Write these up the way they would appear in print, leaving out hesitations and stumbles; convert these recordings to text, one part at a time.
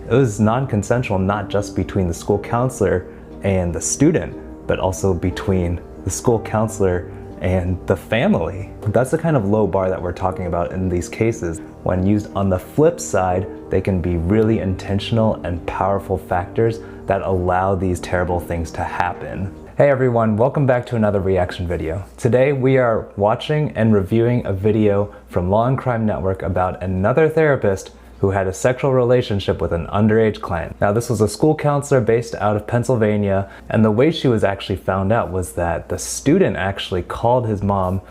it was non-consensual, not just between the school counselor and the student, but also between the school counselor and the family. That's the kind of low bar that we're talking about in these cases. When used on the flip side, they can be really intentional and powerful factors that allow these terrible things to happen. Hey everyone, welcome back to another reaction video. Today we are watching and reviewing a video from Law and Crime Network about another therapist who had a sexual relationship with an underage client. Now this was a school counselor based out of Pennsylvania, and the way she was actually found out was that the student actually called his mom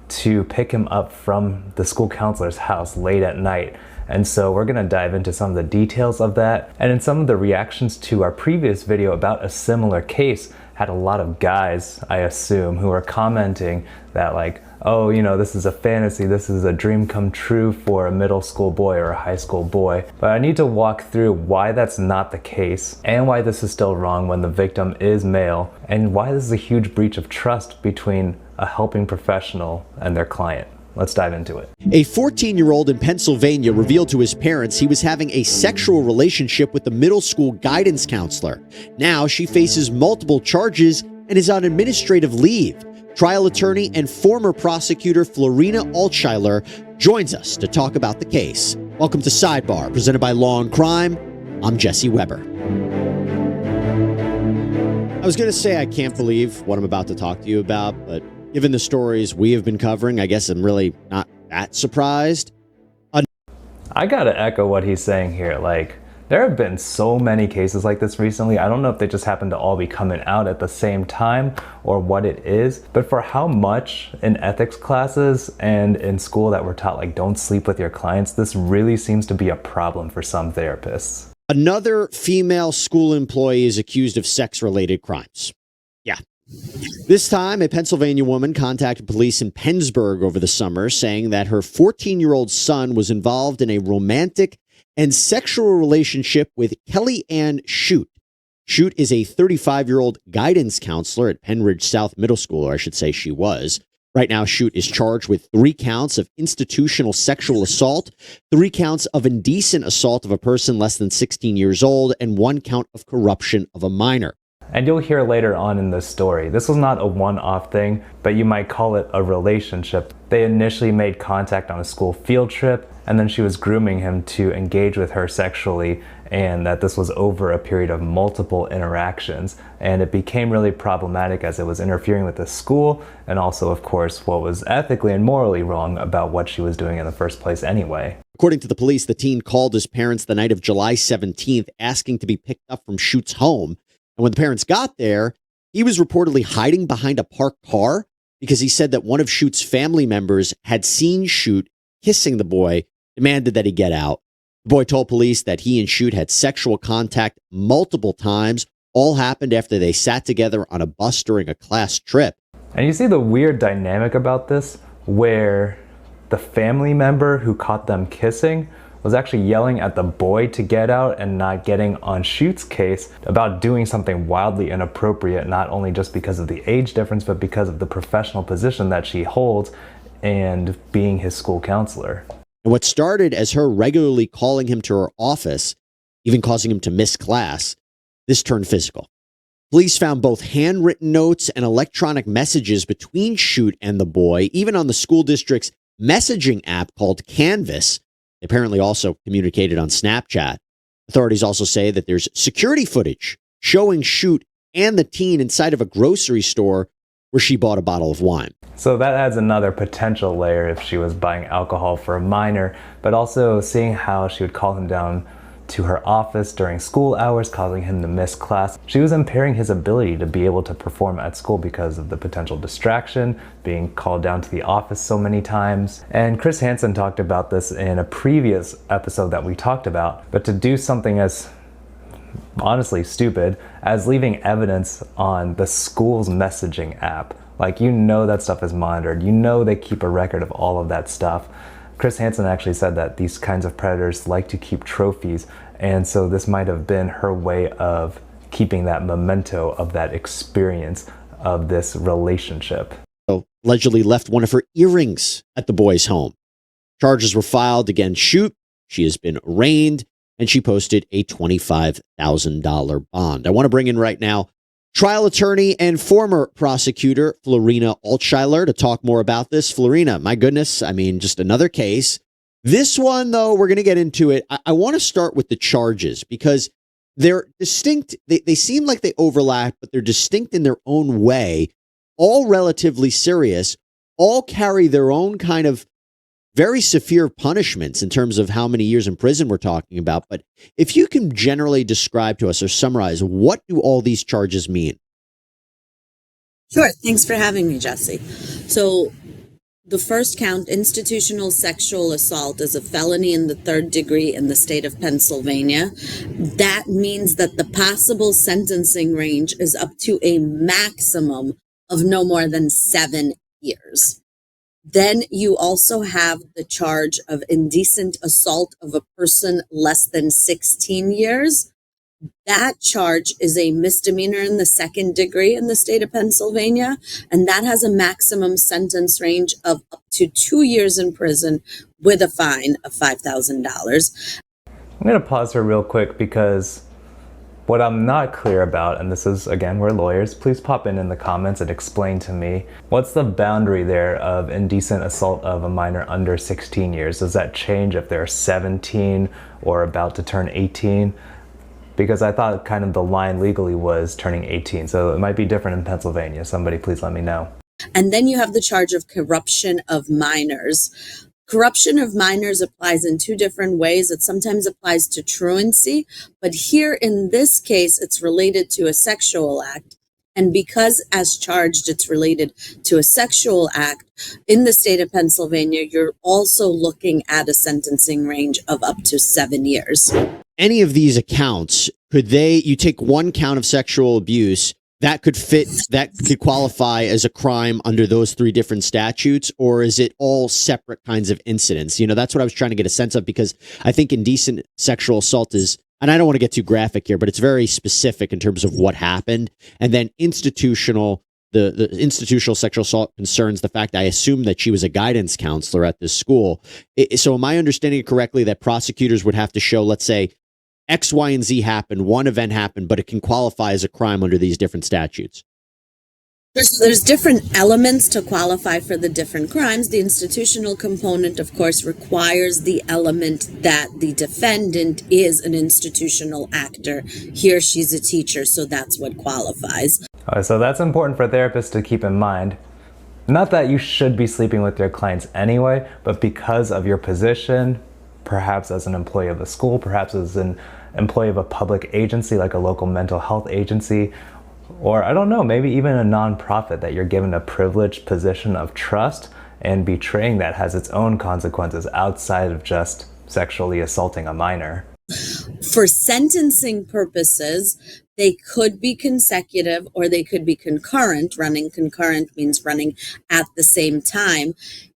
to pick him up from the school counselor's house late at night. And so we're gonna dive into some of the details of that, and in some of the reactions to our previous video about a similar case had a lot of guys, I assume, who are commenting that like, oh, you know, this is a fantasy, this is a dream come true for a middle school boy or a high school boy. But I need to walk through why that's not the case, and why this is still wrong when the victim is male, and why this is a huge breach of trust between a helping professional and their client. Let's dive into it. A 14-year-old in Pennsylvania revealed to his parents he was having a sexual relationship with the middle school guidance counselor. Now she faces multiple charges and is on administrative leave. Trial attorney and former prosecutor Florina Altschuyler joins us to talk about the case. Welcome to Sidebar, presented by Law and Crime. I'm Jesse Weber. I was going to say I can't believe what I'm about to talk to you about, but given the stories we have been covering, I guess I'm really not that surprised. I gotta echo what he's saying here. Like, there have been so many cases like this recently. I don't know if they just happen to all be coming out at the same time or what it is, but for how much in ethics classes and in school that we're taught, like, don't sleep with your clients, this really seems to be a problem for some therapists. Another female school employee is accused of sex-related crimes. Yeah. This time, a Pennsylvania woman contacted police in Pennsburg over the summer saying that her 14-year-old son was involved in a romantic and sexual relationship with Ann Schutte. Schutte is a 35-year-old guidance counselor at Penridge South Middle School, or I should say she was. Right now, Schutte is charged with 3 counts of institutional sexual assault, 3 counts of indecent assault of a person less than 16 years old, and 1 count of corruption of a minor. And you'll hear later on in this story, this was not a one-off thing, but you might call it a relationship. They initially made contact on a school field trip, and then she was grooming him to engage with her sexually, and that this was over a period of multiple interactions. And it became really problematic as it was interfering with the school, and also, of course, what was ethically and morally wrong about what she was doing in the first place anyway. According to the police, the teen called his parents the night of July 17th, asking to be picked up from Schutte's home. And when the parents got there, he was reportedly hiding behind a parked car because he said that one of Schutte's family members had seen Schutte kissing the boy, demanded that he get out. The boy told police that he and Schutte had sexual contact multiple times. All happened after they sat together on a bus during a class trip. And you see the weird dynamic about this, where the family member who caught them kissing was actually yelling at the boy to get out and not getting on Schutte's case about doing something wildly inappropriate, not only just because of the age difference, but because of the professional position that she holds and being his school counselor. And what started as her regularly calling him to her office, even causing him to miss class, this turned physical. Police found both handwritten notes and electronic messages between Schutte and the boy, even on the school district's messaging app called Canvas. They apparently also communicated on Snapchat. Authorities also say that there's security footage showing Schutte and the teen inside of a grocery store where she bought a bottle of wine. So that adds another potential layer if she was buying alcohol for a minor, but also seeing how she would call him down to her office during school hours, causing him to miss class. She was impairing his ability to be able to perform at school because of the potential distraction, being called down to the office so many times. And Chris Hansen talked about this in a previous episode that we talked about, but to do something as honestly stupid as leaving evidence on the school's messaging app. Like, you know that stuff is monitored, you know they keep a record of all of that stuff. Chris Hansen actually said that these kinds of predators like to keep trophies, and so this might have been her way of keeping that memento of that experience of this relationship. So, allegedly left one of her earrings at the boy's home. Charges were filed against Schutte. She has been arraigned. and she posted a $25,000 bond. I want to bring in right now trial attorney and former prosecutor Florina Altschuyler to talk more about this. Florina, my goodness, I mean, just another case. This one, though, we're going to get into it. I want to start with the charges because they're distinct. They seem like they overlap, but they're distinct in their own way, all relatively serious, all carry their own kind of very severe punishments in terms of how many years in prison we're talking about. But if you can generally describe to us or summarize, what do all these charges mean? Sure. Thanks for having me, Jesse. So the first count, institutional sexual assault, is a felony in the third degree in the state of Pennsylvania. That means that the possible sentencing range is up to a maximum of no more than 7 years. Then you also have the charge of indecent assault of a person less than 16 years. That charge is a misdemeanor in the second degree in the state of Pennsylvania, and that has a maximum sentence range of up to 2 years in prison with a fine of $5,000. I'm going to pause here real quick because what I'm not clear about, and this is, again, we're lawyers, please pop in the comments and explain to me, what's the boundary there of indecent assault of a minor under 16 years? Does that change if they're 17 or about to turn 18? Because I thought kind of the line legally was turning 18, so it might be different in Pennsylvania. Somebody please let me know. And then you have the charge of corruption of minors. Corruption of minors applies in two different ways. It sometimes applies to truancy, but here in this case, it's related to a sexual act. And because as charged, it's related to a sexual act in the state of Pennsylvania, you're also looking at a sentencing range of up to 7 years. Any of these accounts, you take one count of sexual abuse, that could qualify as a crime under those three different statutes, or is it all separate kinds of incidents? You know, that's what I was trying to get a sense of, because I think indecent sexual assault is, and I don't want to get too graphic here, but it's very specific in terms of what happened. And then the institutional sexual assault concerns the fact, I assume, that she was a guidance counselor at this school. So am I understanding it correctly that prosecutors would have to show, let's say, X, Y, and Z happened, one event happened, but it can qualify as a crime under these different statutes? There's different elements to qualify for the different crimes. The institutional component, of course, requires the element that the defendant is an institutional actor. Here, she's a teacher, so that's what qualifies. So that's important for therapists to keep in mind. Not that you should be sleeping with your clients anyway, but because of your position, perhaps as an employee of the school, perhaps as an employee of a public agency like a local mental health agency, or I don't know, maybe even a nonprofit, that you're given a privileged position of trust, and betraying that has its own consequences outside of just sexually assaulting a minor. For sentencing purposes, they could be consecutive or they could be concurrent. Running concurrent means running at the same time.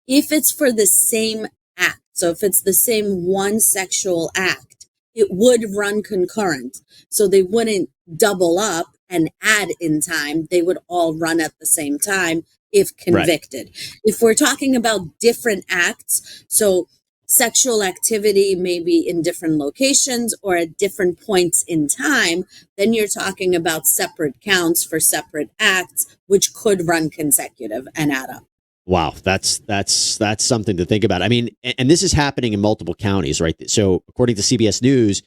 If it's for the same act, so if it's the same one sexual act, it would run concurrent. So they wouldn't double up and add in time. They would all run at the same time if convicted. Right. If we're talking about different acts, so sexual activity maybe in different locations or at different points in time, then you're talking about separate counts for separate acts, which could run consecutive and add up. Wow, that's something to think about. I mean, and this is happening in multiple counties, right? So according to CBS News,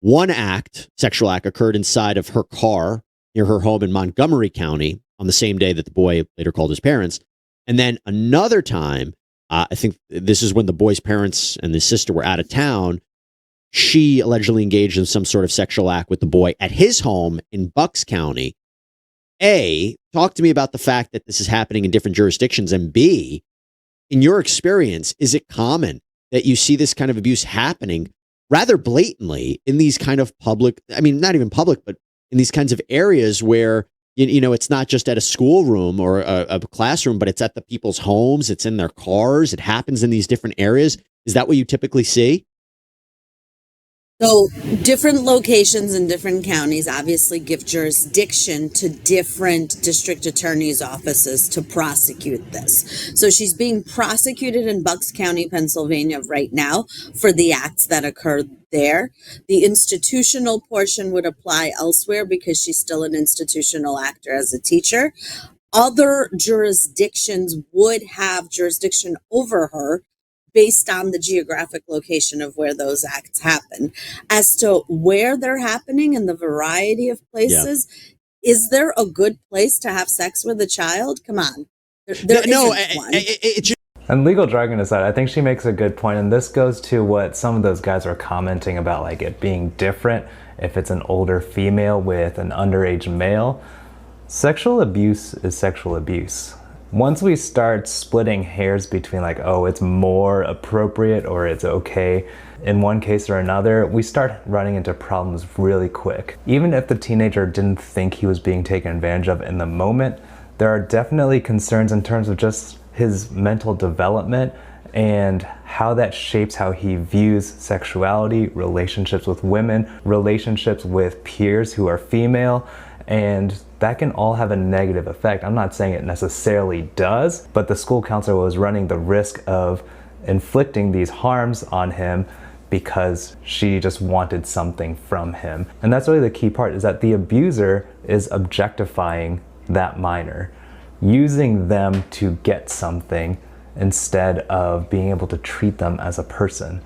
one sexual act occurred inside of her car near her home in Montgomery County on the same day that the boy later called his parents. And then another time, I think this is when the boy's parents and his sister were out of town, she allegedly engaged in some sort of sexual act with the boy at his home in Bucks County. A, talk to me about the fact that this is happening in different jurisdictions. And B, in your experience, is it common that you see this kind of abuse happening rather blatantly in these kind of public, I mean, not even public, but in these kinds of areas where, you know, it's not just at a schoolroom or a classroom, but it's at the people's homes, it's in their cars, it happens in these different areas. Is that what you typically see? So different locations in different counties obviously give jurisdiction to different district attorney's offices to prosecute this. So she's being prosecuted in Bucks County, Pennsylvania right now for the acts that occurred there. The institutional portion would apply elsewhere because she's still an institutional actor as a teacher. Other jurisdictions would have jurisdiction over her based on the geographic location of where those acts happen. As to where they're happening and the variety of places, is there a good place to have sex with a child? Come on. There isn't one. And legal jargon aside, I think she makes a good point, and this goes to what some of those guys are commenting about, like it being different if it's an older female with an underage male. Sexual abuse is sexual abuse. Once we start splitting hairs between like, oh, it's more appropriate or it's okay in one case or another, we start running into problems really quick. Even if the teenager didn't think he was being taken advantage of in the moment, there are definitely concerns in terms of just his mental development and how that shapes how he views sexuality, relationships with women, relationships with peers who are female, and that can all have a negative effect. I'm not saying it necessarily does, but the school counselor was running the risk of inflicting these harms on him because she just wanted something from him. And that's really the key part, is that the abuser is objectifying that minor, using them to get something instead of being able to treat them as a person.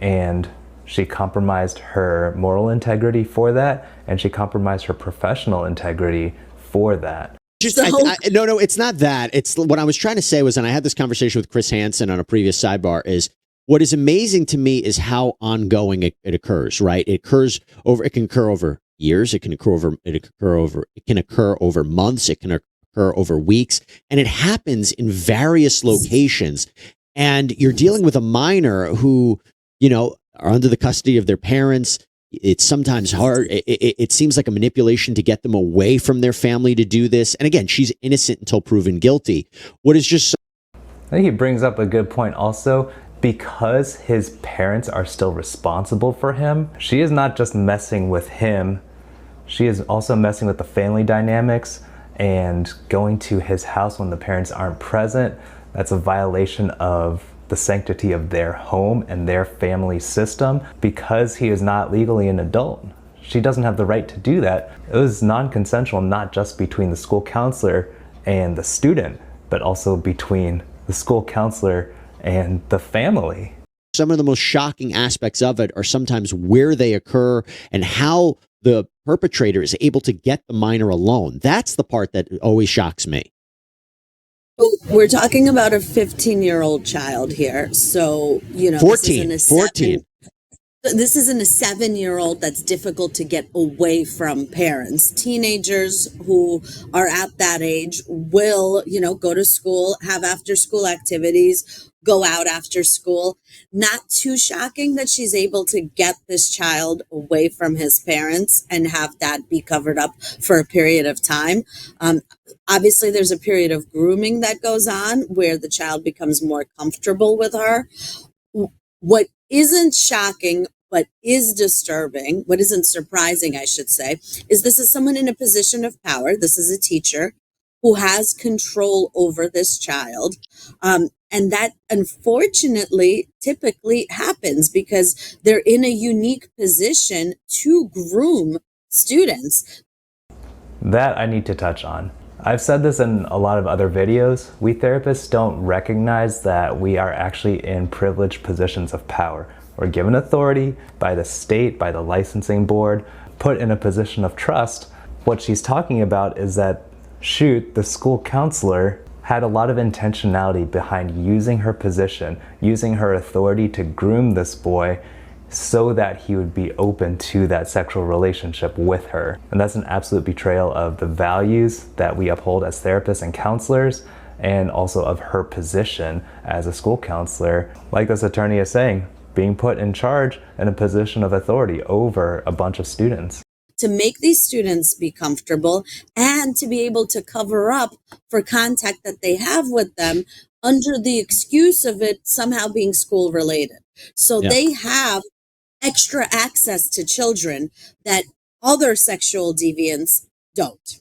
And she compromised her moral integrity for that, and she compromised her professional integrity for that. No, it's not that. It's what I was trying to say was, and I had this conversation with Chris Hansen on a previous sidebar, is what is amazing to me is how ongoing it occurs, right? It can occur over years. It can occur over months. It can occur over weeks, and it happens in various locations. And you're dealing with a minor who, are under the custody of their parents. It's sometimes hard. It seems like a manipulation to get them away from their family to do this. And again, she's innocent until proven guilty. What is just... I think he brings up a good point also. Because his parents are still responsible for him, she is not just messing with him, she is also messing with the family dynamics and going to his house when the parents aren't present. That's a violation of the sanctity of their home and their family system. Because he is not legally an adult, she doesn't have the right to do that. It was non-consensual, not just between the school counselor and the student, but also between the school counselor and the family. Some of the most shocking aspects of it are sometimes where they occur and how the perpetrator is able to get the minor alone. That's the part that always shocks me. We're talking about a 15-year-old child here. So, 14. This isn't a 7-year-old that's difficult to get away from parents. Teenagers who are at that age will, go to school, have after school activities, go out after school. Not too shocking that she's able to get this child away from his parents and have that be covered up for a period of time. Obviously, there's a period of grooming that goes on where the child becomes more comfortable with her. What isn't shocking, but is disturbing, what isn't surprising, I should say, is this is someone in a position of power. This is a teacher who has control over this child. And that, unfortunately, typically happens because they're in a unique position to groom students. That I need to touch on. I've said this in a lot of other videos. We therapists don't recognize that we are actually in privileged positions of power. We're given authority by the state, by the licensing board, put in a position of trust. What she's talking about is that Schutte, the school counselor, had a lot of intentionality behind using her position, using her authority to groom this boy so that he would be open to that sexual relationship with her. And that's an absolute betrayal of the values that we uphold as therapists and counselors, and also of her position as a school counselor. Like this attorney is saying, being put in charge in a position of authority over a bunch of students. To make these students be comfortable and to be able to cover up for contact that they have with them under the excuse of it somehow being school related. So they have extra access to children that other sexual deviants don't.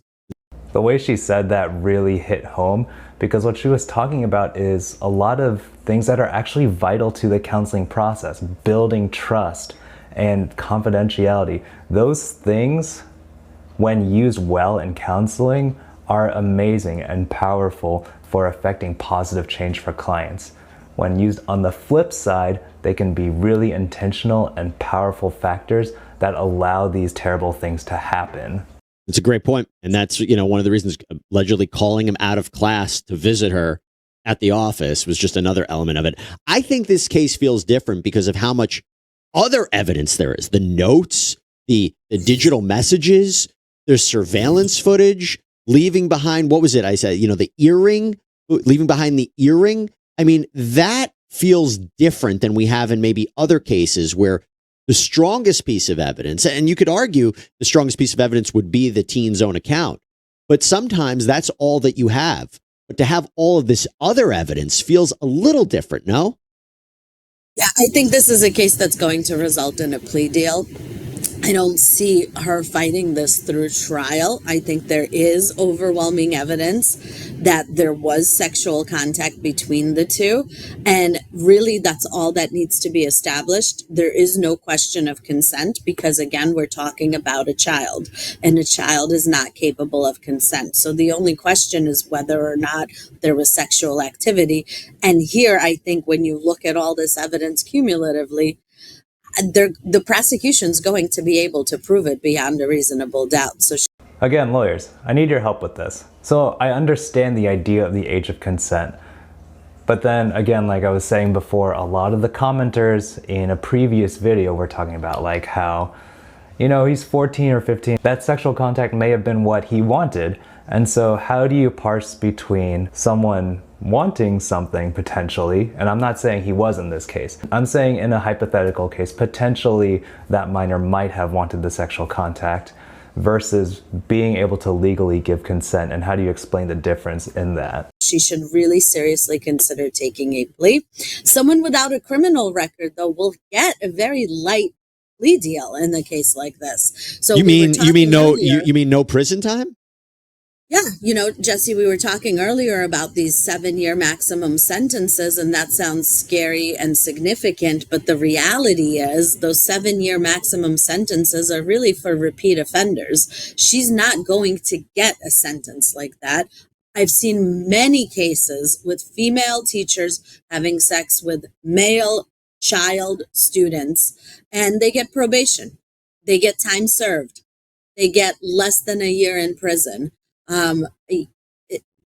The way she said that really hit home, because what she was talking about is a lot of things that are actually vital to the counseling process, building trust and confidentiality. Those things, when used well in counseling, are amazing and powerful for affecting positive change for clients. When used on the flip side, they can be really intentional and powerful factors that allow these terrible things to happen. It's a great point. And that's, one of the reasons allegedly calling him out of class to visit her at the office was just another element of it. I think this case feels different because of how much other evidence there is. The notes, the digital messages, there's surveillance footage, leaving behind, what was it? I said, the earring, leaving behind the earring. I mean, that feels different than we have in maybe other cases where the strongest piece of evidence, and you could argue the strongest piece of evidence would be the teen's own account, but sometimes that's all that you have. But to have all of this other evidence feels a little different, no? Yeah, I think this is a case that's going to result in a plea deal. I don't see her fighting this through trial. I think there is overwhelming evidence that there was sexual contact between the two. And really, that's all that needs to be established. There is no question of consent because, again, we're talking about a child, and a child is not capable of consent. So the only question is whether or not there was sexual activity. And here, I think when you look at all this evidence cumulatively, the prosecution's going to be able to prove it beyond a reasonable doubt. So Again, lawyers, I need your help with this. So I understand the idea of the age of consent. But then again, like I was saying before, a lot of the commenters in a previous video were talking about like how, he's 14 or 15. That sexual contact may have been what he wanted. And so how do you parse between someone wanting something potentially, and I'm not saying he was in this case, I'm saying in a hypothetical case, potentially that minor might have wanted the sexual contact versus being able to legally give consent, and how do you explain the difference in that? She should really seriously consider taking a plea. Someone without a criminal record, though, will get a very light plea deal in a case like this. So you mean no prison time? Yeah, Jesse, we were talking earlier about these 7-year maximum sentences, and that sounds scary and significant. But the reality is those 7-year maximum sentences are really for repeat offenders. She's not going to get a sentence like that. I've seen many cases with female teachers having sex with male child students, and they get probation. They get time served. They get less than a year in prison.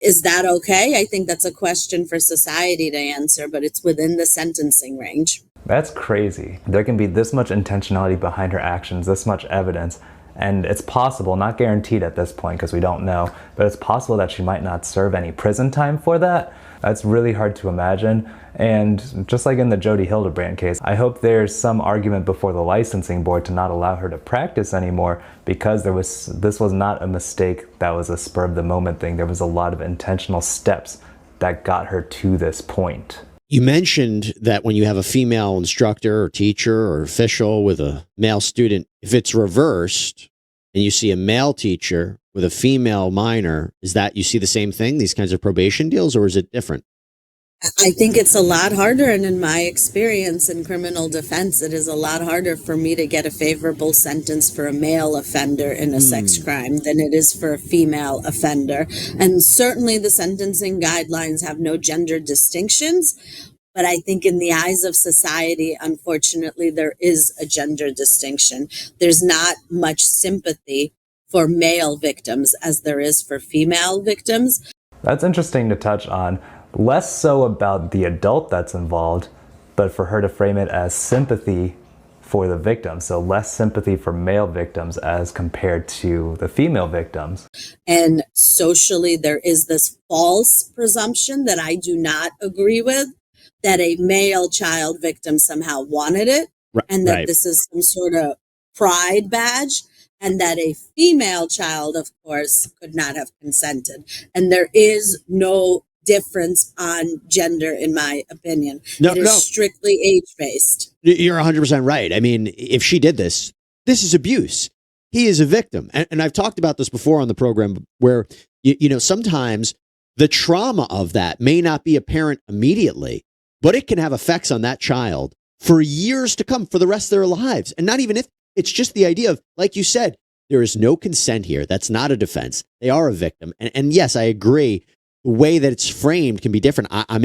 Is that okay? I think that's a question for society to answer, but it's within the sentencing range. That's crazy. There can be this much intentionality behind her actions, this much evidence, and it's possible, not guaranteed at this point because we don't know, but it's possible that she might not serve any prison time for that. That's really hard to imagine. And just like in the Jodi Hildebrand case, I hope there's some argument before the licensing board to not allow her to practice anymore because this was not a mistake that was a spur of the moment thing. There was a lot of intentional steps that got her to this point. You mentioned that when you have a female instructor or teacher or official with a male student, if it's reversed and you see a male teacher with a female minor, is that you see the same thing, these kinds of probation deals, or is it different? I think it's a lot harder, and in my experience in criminal defense, it is a lot harder for me to get a favorable sentence for a male offender in a sex crime than it is for a female offender. And certainly the sentencing guidelines have no gender distinctions, but I think in the eyes of society, unfortunately, there is a gender distinction. There's not much sympathy for male victims as there is for female victims. That's interesting to touch on. Less so about the adult that's involved, but for her to frame it as sympathy for the victim. So less sympathy for male victims as compared to the female victims. And socially, there is this false presumption that I do not agree with, that a male child victim somehow wanted it, and that this is some sort of pride badge, and that a female child, of course, could not have consented. And there is no difference on gender, in my opinion. No, it is strictly age-based. You're 100% right. I mean, if she did this, this is abuse. He is a victim. And I've talked about this before on the program where, sometimes the trauma of that may not be apparent immediately, but it can have effects on that child for years to come, for the rest of their lives. And not even if it's just the idea of, like you said, there is no consent here. That's not a defense. They are a victim. And yes, I agree. The way that it's framed can be different. I'm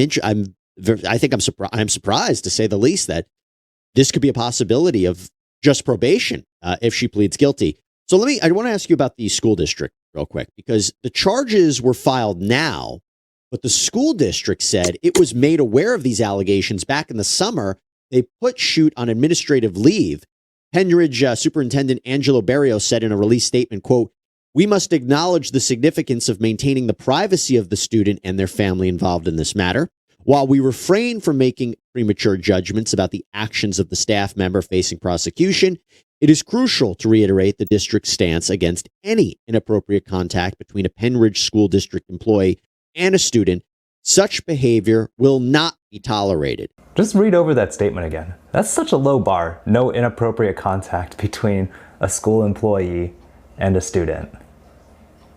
surprised, to say the least, that this could be a possibility of just probation if she pleads guilty. So I want to ask you about the school district real quick, because the charges were filed now, but the school district said it was made aware of these allegations back in the summer. They put Schutte on administrative leave. Penridge Superintendent Angelo Berrio said in a release statement, quote, "We must acknowledge the significance of maintaining the privacy of the student and their family involved in this matter. While we refrain from making premature judgments about the actions of the staff member facing prosecution, it is crucial to reiterate the district's stance against any inappropriate contact between a Penridge School District employee and a student. Such behavior will not be tolerated." Just read over that statement again. That's such a low bar. No inappropriate contact between a school employee and a student.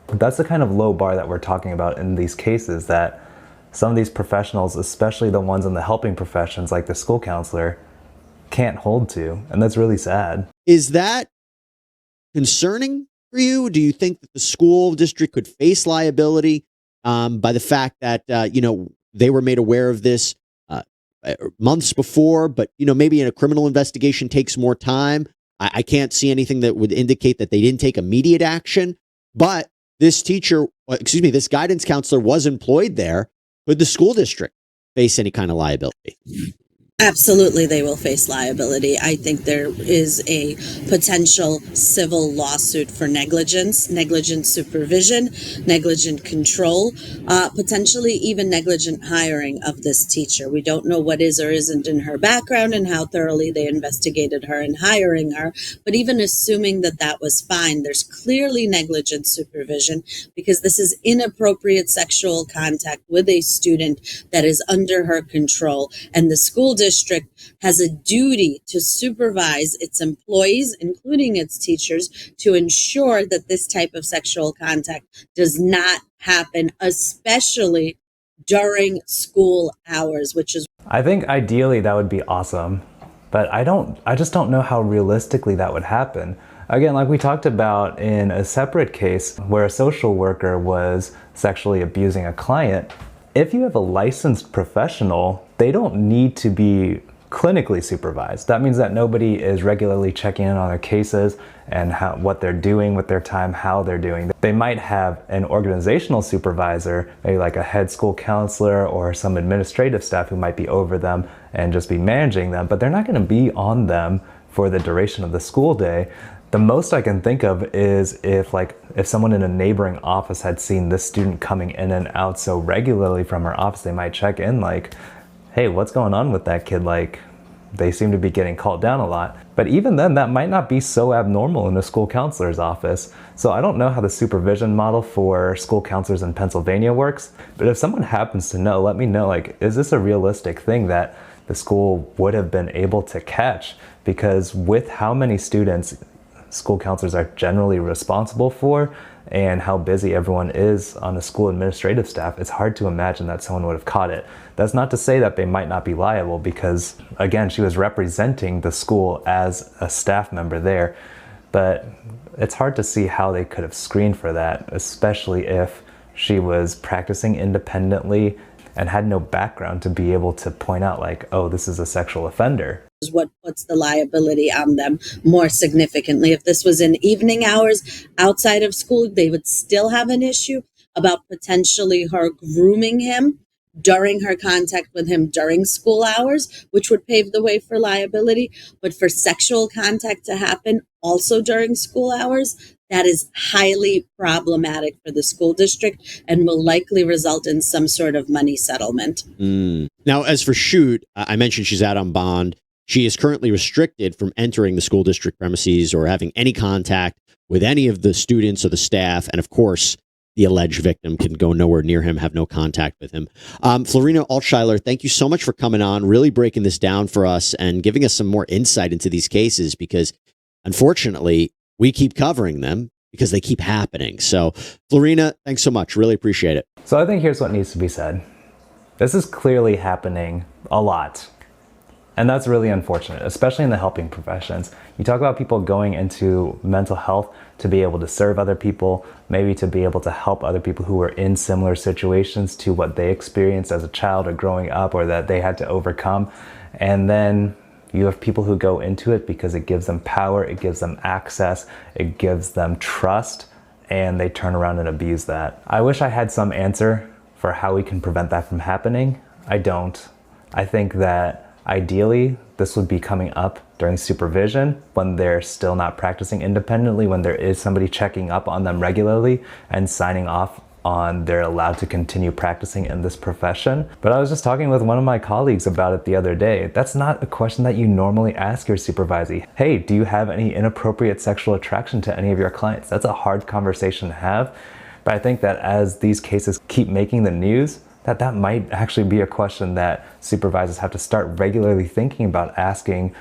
That's the kind of low bar that we're talking about in these cases, that some of these professionals, especially the ones in the helping professions like the school counselor, can't hold to. And that's really sad. Is that concerning for you? Do you think that the school district could face liability by the fact that, they were made aware of this months before, but, maybe in a criminal investigation takes more time? I can't see anything that would indicate that they didn't take immediate action, but this guidance counselor was employed there. Could the school district face any kind of liability? Absolutely, they will face liability. I think there is a potential civil lawsuit for negligence, negligent supervision, negligent control, potentially even negligent hiring of this teacher. We don't know what is or isn't in her background and how thoroughly they investigated her in hiring her. But even assuming that that was fine, there's clearly negligent supervision, because this is inappropriate sexual contact with a student that is under her control. And the school district has a duty to supervise its employees, including its teachers, to ensure that this type of sexual contact does not happen, especially during school hours, which is... I think ideally that would be awesome, but I just don't know how realistically that would happen. Again, like we talked about in a separate case where a social worker was sexually abusing a client, if you have a licensed professional, they don't need to be clinically supervised. That means that nobody is regularly checking in on their cases and what they're doing with their time, how they're doing. They might have an organizational supervisor, maybe like a head school counselor or some administrative staff who might be over them and just be managing them, but they're not going to be on them for the duration of the school day. The most I can think of is if someone in a neighboring office had seen this student coming in and out so regularly from her office, they might check in like, hey, what's going on with that kid? Like, they seem to be getting called down a lot. But even then, that might not be so abnormal in a school counselor's office. So I don't know how the supervision model for school counselors in Pennsylvania works, but if someone happens to know, let me know, like, is this a realistic thing that the school would have been able to catch? Because with how many students school counselors are generally responsible for and how busy everyone is on the school administrative staff, it's hard to imagine that someone would have caught it. That's not to say that they might not be liable, because again, she was representing the school as a staff member there, but it's hard to see how they could have screened for that, especially if she was practicing independently and had no background to be able to point out like, oh, this is a sexual offender. What puts the liability on them more significantly. If this was in evening hours outside of school, they would still have an issue about potentially her grooming him during her contact with him during school hours, which would pave the way for liability. But for sexual contact to happen also during school hours, that is highly problematic for the school district and will likely result in some sort of money settlement. Now, as for Schutte, I mentioned she's out on bond. She is currently restricted from entering the school district premises or having any contact with any of the students or the staff. And of course, the alleged victim can go nowhere near him, have no contact with him. Florina Altschuyler, thank you so much for coming on, really breaking this down for us and giving us some more insight into these cases, because unfortunately we keep covering them because they keep happening. So Florina, thanks so much. Really appreciate it. So I think here's what needs to be said. This is clearly happening a lot. And that's really unfortunate, especially in the helping professions. You talk about people going into mental health to be able to serve other people, maybe to be able to help other people who were in similar situations to what they experienced as a child or growing up, or that they had to overcome. And then you have people who go into it because it gives them power, it gives them access, it gives them trust, and they turn around and abuse that. I wish I had some answer for how we can prevent that from happening. I don't. I think that ideally, this would be coming up during supervision when they're still not practicing independently, when there is somebody checking up on them regularly and signing off on they're allowed to continue practicing in this profession. But I was just talking with one of my colleagues about it the other day. That's not a question that you normally ask your supervisee. Hey, do you have any inappropriate sexual attraction to any of your clients? That's a hard conversation to have. But I think that as these cases keep making the news, that might actually be a question that supervisors have to start regularly thinking about asking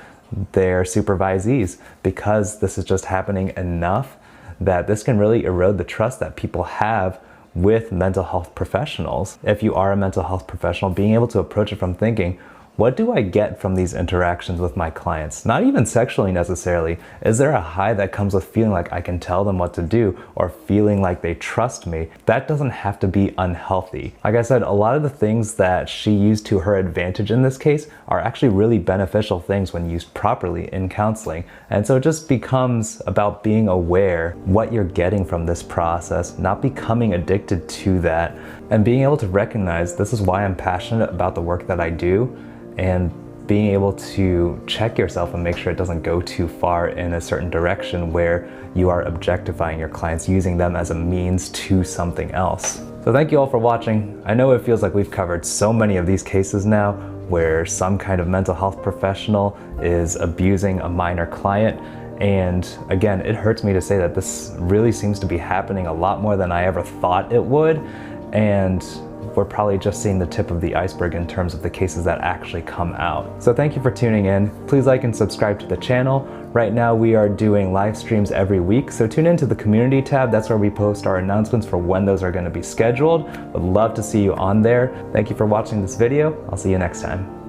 their supervisees, because this is just happening enough that this can really erode the trust that people have with mental health professionals. If you are a mental health professional, being able to approach it from thinking, what do I get from these interactions with my clients? Not even sexually necessarily. Is there a high that comes with feeling like I can tell them what to do, or feeling like they trust me? That doesn't have to be unhealthy. Like I said, a lot of the things that she used to her advantage in this case are actually really beneficial things when used properly in counseling. And so it just becomes about being aware what you're getting from this process, not becoming addicted to that, and being able to recognize this is why I'm passionate about the work that I do, and being able to check yourself and make sure it doesn't go too far in a certain direction where you are objectifying your clients, using them as a means to something else. So thank you all for watching. I know it feels like we've covered so many of these cases now where some kind of mental health professional is abusing a minor client. And again, it hurts me to say that this really seems to be happening a lot more than I ever thought it would. And we're probably just seeing the tip of the iceberg in terms of the cases that actually come out. So thank you for tuning in. Please like and subscribe to the channel. Right now we are doing live streams every week, so tune into the community tab. That's where we post our announcements for when those are going to be scheduled. Would love to see you on there. Thank you for watching this video. I'll see you next time.